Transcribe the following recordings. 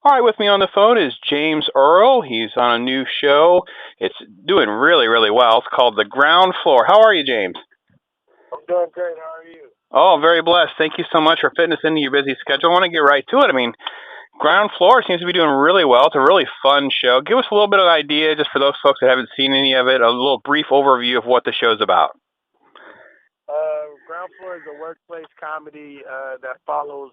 All right, with me on the phone is James Earl. He's on a new show. It's doing really, really well. It's called The Ground Floor. How are you, James? I'm doing great. How are you? Oh, very blessed. Thank you so much for fitting us into your busy schedule. I want to get right to it. Ground Floor seems to be doing really well. It's a really fun show. Give us a little bit of an idea, just for those folks that haven't seen any of it, a little brief overview of what the show's about. Ground Floor is a workplace comedy that follows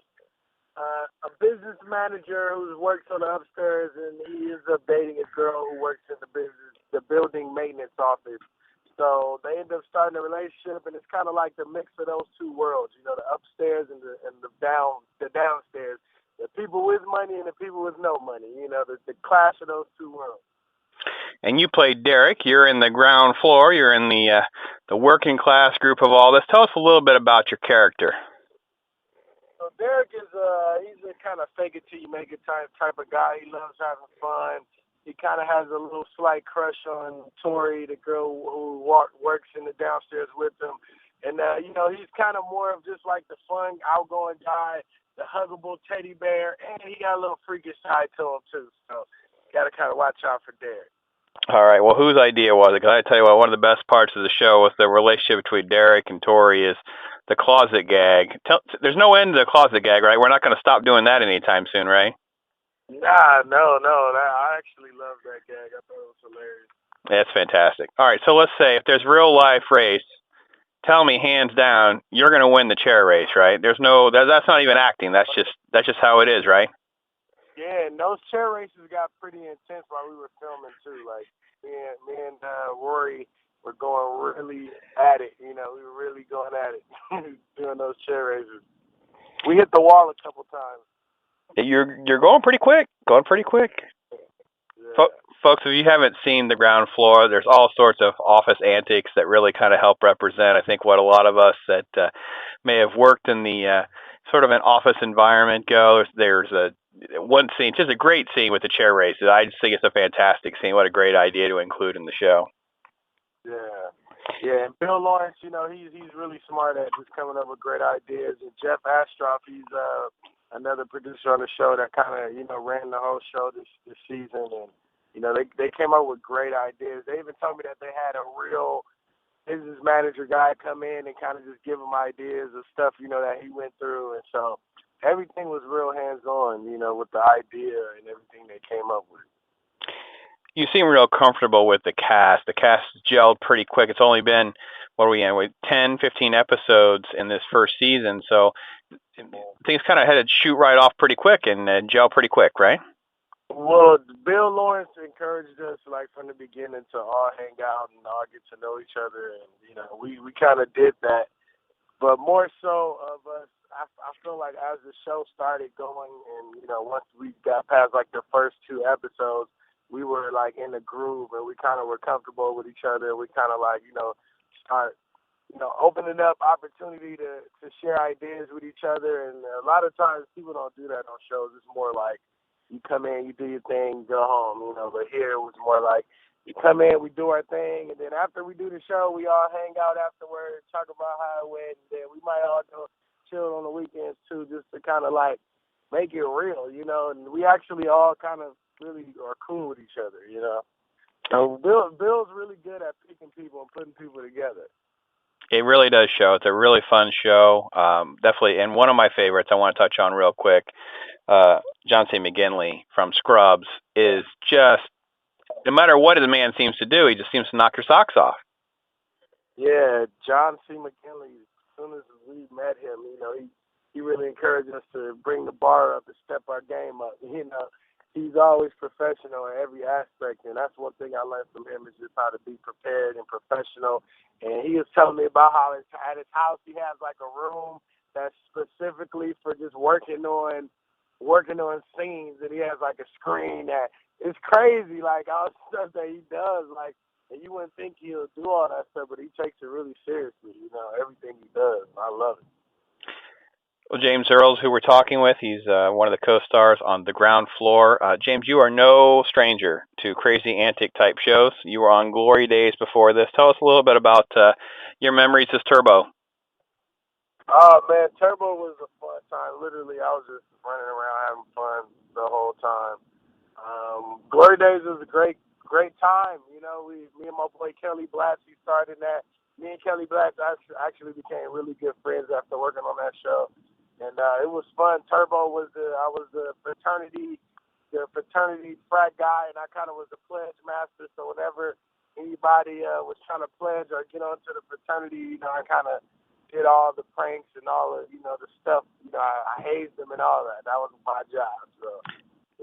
a business manager who works on the upstairs, and he ends up dating a girl who works in the building maintenance office. So they end up starting a relationship, and it's kind of like the mix of those two worlds. You know, the upstairs and the downstairs. The people with money and the people with no money. You know, the clash of those two worlds. And you played Derek. You're in the ground floor. You're in the working class group of all this. Tell us a little bit about your character. So Derek is he's a kind of fake it till you make it type of guy. He loves having fun. He kind of has a little slight crush on Tori, the girl who works in the downstairs with him. And you know, he's kind of more of just like the fun, outgoing guy, the huggable teddy bear, and he got a little freakish side to him too. So you got to kind of watch out for Derek. All right. Well, whose idea was it? Because I tell you what, one of the best parts of the show with the relationship between Derek and Tori is the closet gag. There's no end to the closet gag, right? We're not going to stop doing that anytime soon, right? Nah, no. I actually love that gag. I thought it was hilarious. That's fantastic. All right. So let's say if there's real life race, tell me hands down, you're going to win the chair race, right? There's no, that's not even acting. That's just how it is, right? Yeah, and those chair races got pretty intense while we were filming too. Like me and Rory were going really at it. You know, we were really going at it doing those chair races. We hit the wall a couple times. You're going pretty quick. Yeah. Folks, if you haven't seen The Ground Floor, there's all sorts of office antics that really kind of help represent, I think, what a lot of us that may have worked in the sort of an office environment go. There's one scene, just a great scene with the chair races. I just think it's a fantastic scene. What a great idea to include in the show. Yeah. And Bill Lawrence, you know, he's really smart at just coming up with great ideas. And Jeff Astroff, he's another producer on the show that kind of, you know, ran the whole show this season. And you know, they came up with great ideas. They even told me that they had a real business manager guy come in and kind of just give them ideas of stuff, you know, that he went through. And so everything was real hands-on, you know, with the idea and everything they came up with. You seem real comfortable with the cast. The cast gelled pretty quick. It's only been, what are we in, 10, 15 episodes in this first season. So things kind of had to shoot right off pretty quick and gel pretty quick, right? Well, Bill Lawrence encouraged us, like, from the beginning to all hang out and all get to know each other. And, you know, we kind of did that. But more so of us, I feel like as the show started going and, you know, once we got past, like, the first 2 episodes, we were, like, in the groove and we kind of were comfortable with each other. We kind of, like, you know, start, you know, opening up opportunity to share ideas with each other. And a lot of times people don't do that on shows. It's more like, you come in, you do your thing, go home, you know. But here it was more like, you come in, we do our thing, and then after we do the show, we all hang out afterwards, talk about how it went, and then we might all go chill on the weekends too, just to kind of like make it real, you know. And we actually all kind of really are cool with each other, you know. So Bill's really good at picking people and putting people together. It really does show. It's a really fun show. Definitely, and one of my favorites I want to touch on real quick, John C. McKinley from Scrubs is just, no matter what the man seems to do, he just seems to knock your socks off. Yeah, John C. McKinley, as soon as we met him, you know, he really encouraged us to bring the bar up and step our game up. You know, he's always professional in every aspect, and that's one thing I learned from him is just how to be prepared and professional. And he was telling me about how at his house he has like a room that's specifically for just working on scenes, and he has like a screen that it's crazy, like all the stuff that he does, like, and you wouldn't think he'll do all that stuff, but he takes it really seriously, you know, everything he does. I love it. Well, James Earls, who we're talking with, he's one of the co-stars on The Ground Floor. James, you are no stranger to crazy antic type shows. You were on Glory Days before this. Tell us a little bit about your memories as Turbo. Oh, man, Turbo was a fun time. Literally, I was just running around having fun the whole time. Glory Days was a great time. You know, me and my boy Kelly Blatzy started that. Me and Kelly Blatzy actually became really good friends after working on that show, and it was fun. Turbo I was the fraternity frat guy, and I kind of was the pledge master. So whenever anybody was trying to pledge or get onto the fraternity, you know, I kind of did all the pranks and all of, you know, the stuff. You know, I hazed them and all that. That was my job. So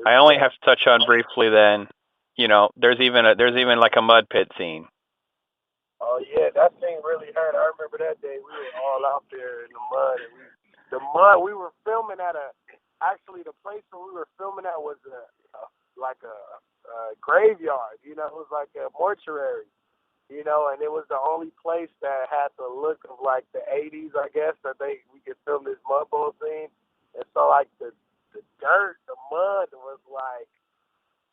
I only have to touch on briefly then. You know, there's even like a mud pit scene. Oh yeah, that thing really hurt. I remember that day we were all out there in the mud, and we were filming at actually the place where we were filming at was a graveyard. You know, it was like a mortuary. You know, and it was the only place that had the look of like the 80s, I guess, that we could film this mud bowl scene. And so like the dirt, the mud was like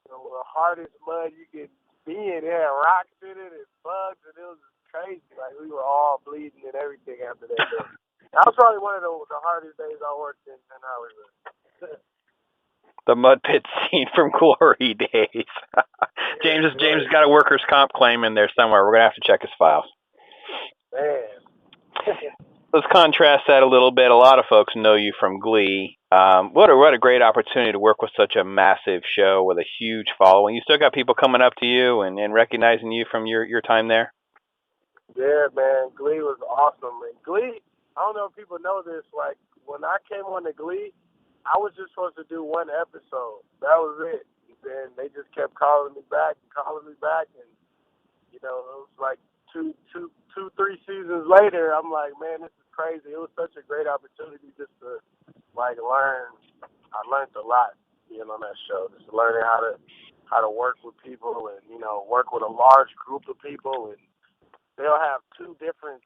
the hardest mud you could be in. It had rocks in it and bugs, and it was crazy. Like we were all bleeding and everything after that day. That was probably one of the hardest days I worked in Hollywood. The mud pit scene from Glory Days. James has got a workers' comp claim in there somewhere. We're gonna have to check his files. Man. Let's contrast that a little bit. A lot of folks know you from Glee. What a great opportunity to work with such a massive show with a huge following. You still got people coming up to you and recognizing you from your time there? Yeah, man. Glee was awesome. And Glee, I don't know if people know this, like when I came on to Glee, I was just supposed to do one episode. That was it. And they just kept calling me back, and you know, it was like two, 3 seasons later. I'm like, man, this is crazy. It was such a great opportunity just to like learn. I learned a lot being on that show, just learning how to work with people and you know work with a large group of people, and they'll have two different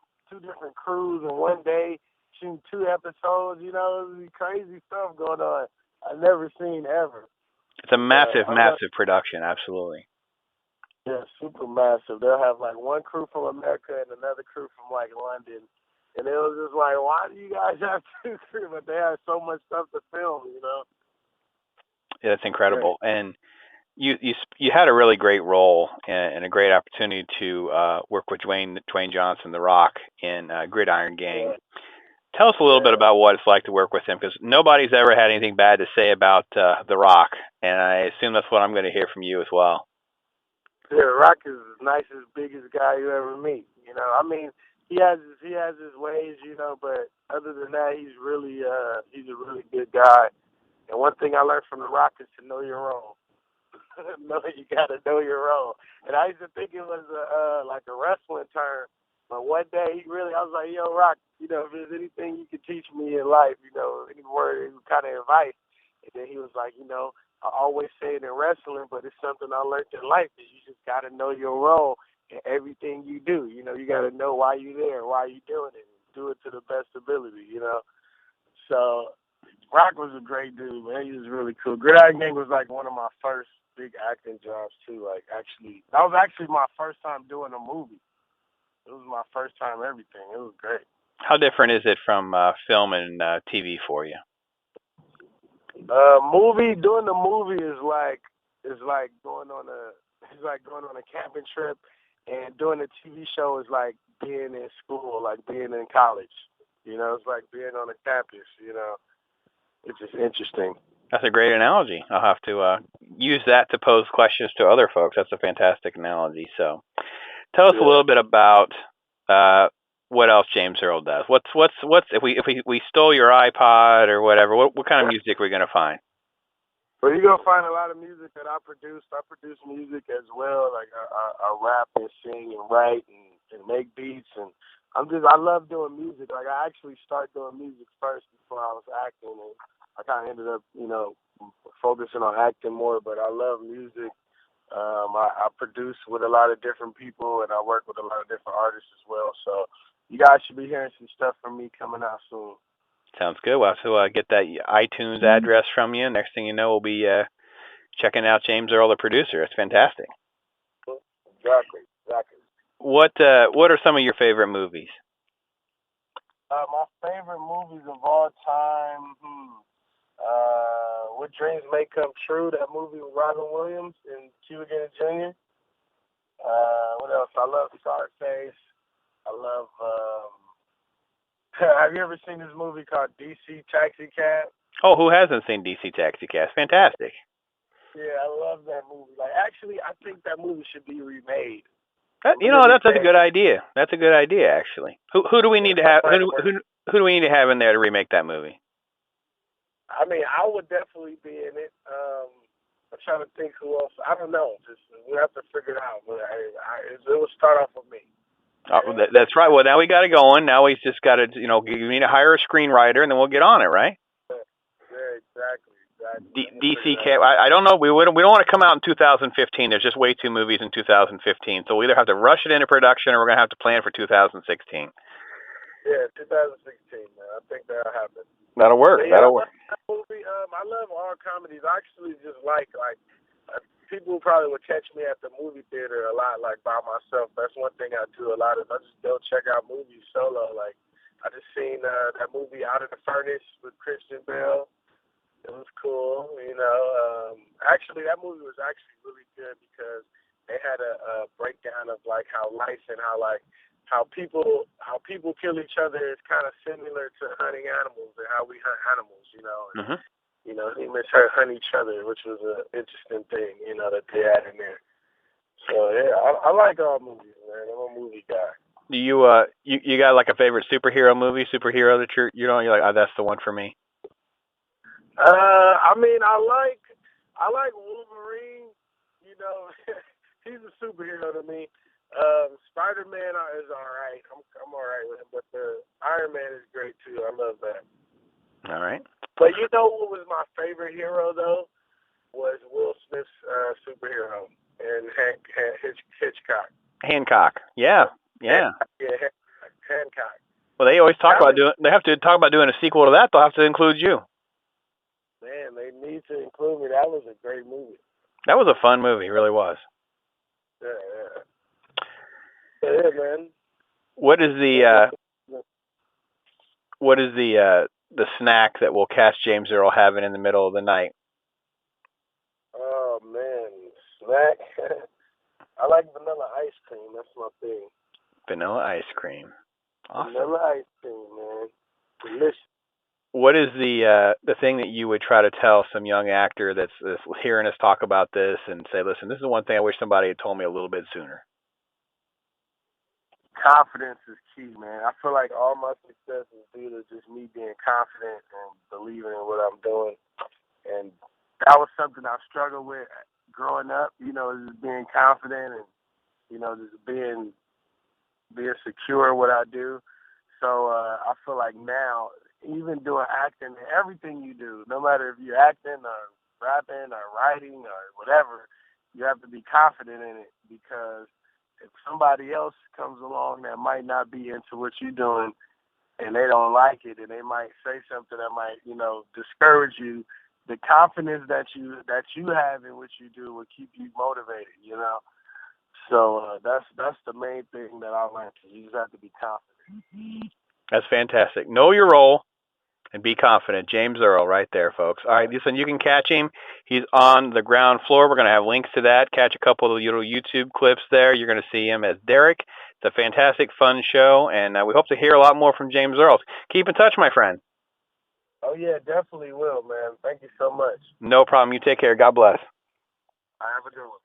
crews in one day. Shooting 2 episodes, you know, it was crazy stuff going on. I've never seen ever. It's a massive production, absolutely. Yeah, super massive. They'll have like one crew from America and another crew from like London, and it was just like, why do you guys have 2 crews? But they have so much stuff to film, you know. Yeah, that's incredible. Right. And you had a really great role and a great opportunity to work with Dwayne Johnson, The Rock, in Gridiron Gang. Yeah. Tell us a little bit about what it's like to work with him, because nobody's ever had anything bad to say about The Rock, and I assume that's what I'm going to hear from you as well. Yeah, Rock is the nicest, biggest guy you ever meet. You know, I mean, he has his ways, you know, but other than that, he's a really good guy. And one thing I learned from The Rock is to know your role. You got to know your role. And I used to think it was like a wrestling term. But one day, I was like, yo, Rock, you know, if there's anything you could teach me in life, you know, any word, any kind of advice. And then he was like, you know, I always say it in wrestling, but it's something I learned in life, that you just got to know your role in everything you do. You know, you got to know why you're there, why you're doing it, and do it to the best ability, you know. So Rock was a great dude, man. He was really cool. Gridiron Gang was like one of my first big acting jobs, too. Like, that was actually my first time doing a movie. It was my first time everything. It was great. How different is it from film and TV for you? Doing the movie is like going on a camping trip, and doing a TV show is like being in school, like being in college. You know, it's like being on a campus, you know. It's just interesting. That's a great analogy. I'll have to use that to pose questions to other folks. That's a fantastic analogy. So tell us a little bit about what else James Earl does. What's if we stole your iPod or whatever, what kind of music are we gonna find? Well, you're gonna find a lot of music that I produce. I produce music as well. Like I rap and sing and write and make beats, and I love doing music. Like I actually started doing music first before I was acting, and I kind of ended up, you know, focusing on acting more. But I love music. I produce with a lot of different people, and I work with a lot of different artists as well. So you guys should be hearing some stuff from me coming out soon. Sounds good. Well, so get that iTunes address from you. Next thing you know, we'll be checking out James Earl, the producer. It's fantastic. Exactly. What are some of your favorite movies? My favorite movies of all time. Dreams May Come True, that movie with Robin Williams and Cuba Gooding Jr. What else? I love Scarface. I love, have you ever seen this movie called DC Taxi Cab? Oh, who hasn't seen DC Taxi Cab? Fantastic. Yeah, I love that movie. Like, actually, I think that movie should be remade. That's a good idea. That's a good idea, actually. Who do we need to have? Who do we need to have in there to remake that movie? I mean, I would definitely be in it. I'm trying to think who else. I don't know. Just we have to figure it out. But it will start off with me. That's right. Well, now we got it going. Now we just got to, you need to hire a screenwriter, and then we'll get on it, right? Yeah, exactly. DC Cab. I don't know. We don't want to come out in 2015. There's just way too movies in 2015. So we either have to rush it into production, or we're gonna have to plan for 2016. Yeah, 2016, man. I think that'll happen. That'll work. Yeah, That'll work. That movie, I love all comedies. I actually just like people probably would catch me at the movie theater a lot, like by myself. That's one thing I do a lot is I just go check out movies solo. Like I just seen that movie Out of the Furnace with Christian Bale. It was cool, Actually, that movie was actually really good because they had a breakdown of like how life and how people kill each other is kind of similar to hunting animals and how we hunt animals, Mm-hmm. Humans hunt each other, which was an interesting thing, that they had in there. So yeah, I like all movies, man. I'm a movie guy. Do you got like a favorite superhero that you're like, oh, that's the one for me? I mean, I like Wolverine. He's a superhero to me. Spider-Man is all right. I'm all right with him, but the Iron Man is great too. I love that. All right. But what was my favorite hero though? Was Will Smith's superhero and Hitchcock. Hancock. Yeah. Yeah, Hancock. Well, they always talk about doing. They have to talk about doing a sequel to that. They'll have to include you. Man, they need to include me. That was a great movie. That was a fun movie. It really was. Yeah, man. What is the snack that will catch James Earl having in the middle of the night? Oh man, snack. I like vanilla ice cream. That's my thing. Vanilla ice cream. Awesome. Vanilla ice cream, man. Delicious. What is the thing that you would try to tell some young actor that's hearing us talk about this and say, listen, this is one thing I wish somebody had told me a little bit sooner? Confidence is key, man. I feel like all my success is due to just me being confident and believing in what I'm doing. And that was something I struggled with growing up, just being confident and, just being secure in what I do. So I feel like now, even doing acting, everything you do, no matter if you're acting or rapping or writing or whatever, you have to be confident in it because if somebody else comes along that might not be into what you're doing and they don't like it and they might say something that might, discourage you, the confidence that you have in what you do will keep you motivated, So that's the main thing that I learned. You just have to be confident. That's fantastic. Know your role and be confident. James Earl right there, folks. All right, listen, you can catch him. He's on the ground floor. We're going to have links to that. Catch a couple of little YouTube clips there. You're going to see him as Derek. It's a fantastic, fun show, and we hope to hear a lot more from James Earl. Keep in touch, my friend. Oh, yeah, definitely will, man. Thank you so much. No problem. You take care. God bless. I have a good one.